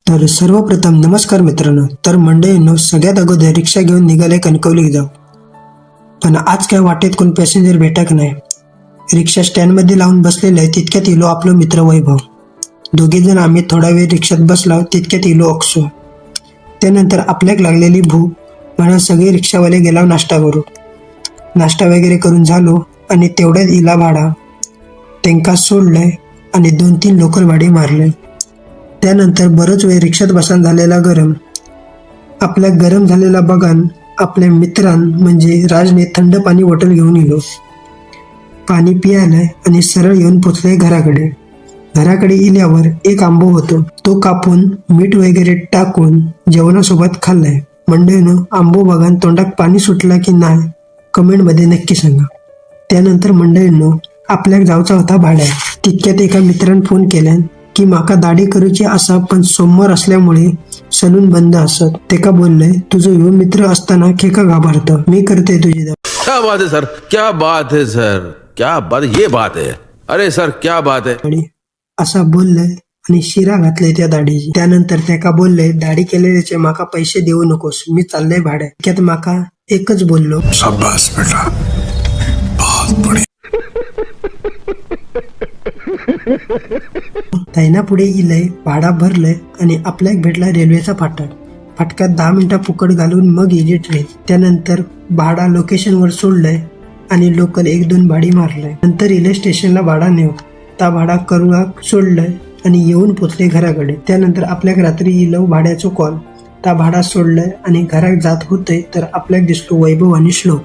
तर सर्वप्रथम नमस्कार मित्रांनो. तर मंडळींनो, सगळ्यात अगोदर रिक्षा घेऊन निघाले कणकवली जाऊ. पण आज काय वाटेत कोण पॅसेंजर भेटक नाही. रिक्षा स्टँडमध्ये लावून बसलेलं आहे तितक्यात इलो आपला मित्र वैभव. दोघे जण आम्ही थोडा वेळ रिक्षात बसलो तितक्यात इलो अक्षो. त्यानंतर आपल्याक लागलेली भूक म्हणून सगळे रिक्षावाले गेला नाश्ता करू. नाश्ता वगैरे करून झालो आणि तेवढ्यात इला भाडा त्यांका सोडलंय आणि 2-3 लोकल भाडे मारले. त्यानंतर बरंच वेळ रिक्षात बसून झालेला गरम आपल्या गरम झालेला बघान आपल्या मित्रां म्हणजे राजने थंड पाणी बॉटल घेऊन इलो. पाणी पियालंय आणि सरळ येऊन पोचले घराकडे. घराकडे इल्यावर एक आंबो होतो, तो कापून मीठ वगैरे टाकून जेवणासोबत खाल्लाय. मंडळीनो, आंबो बघान तोंडात पाणी सुटला की नाही कमेंटमध्ये नक्की सांगा. त्यानंतर मंडळींनो, आपल्याक जाऊचा होता भाड्या. तितक्यात एका मित्रानं फोन केल्यान की माका दाढी करूची असा पण सोमवार असल्यामुळे सलून बंद असत. तेका बोललंय तुझं युवा मित्र असताना खेका घाबरत, मी करते तुझी दाढी. क्या बात है सर, क्या बात है सर, क्या बात, ये बात है. अरे सर क्या बात है. असा बोललंय आणि शिरा घातलंय त्या दाढीची. त्यानंतर त्याका बोललंय दाढी केलेल्याचे माका पैसे देऊ नकोस, मी चाललंय भाड्या. त्यात माका एकच बोललो, शाबाश बेटा, बहुत बढिया. तैना पुढे इलंय, भाडा भरलंय आणि आपल्याक भेटला रेल्वेचा फाटक. फाटकात 10 मिनिटं फुकट घालून मग इली ट्रेन. त्यानंतर भाडा लोकेशनवर सोडलंय आणि लोकल 1-2 भाडी मारलंय. नंतर इले स्टेशनला भाडा नेऊ ता भाडा करूक सोडलंय आणि येऊन पोचले घराकडे. त्यानंतर आपल्याक रात्री इलव भाड्याचो कॉल ता भाडा सोडलंय आणि घरात जात होते तर आपल्याक दिसलो वैभव आणि श्लोक.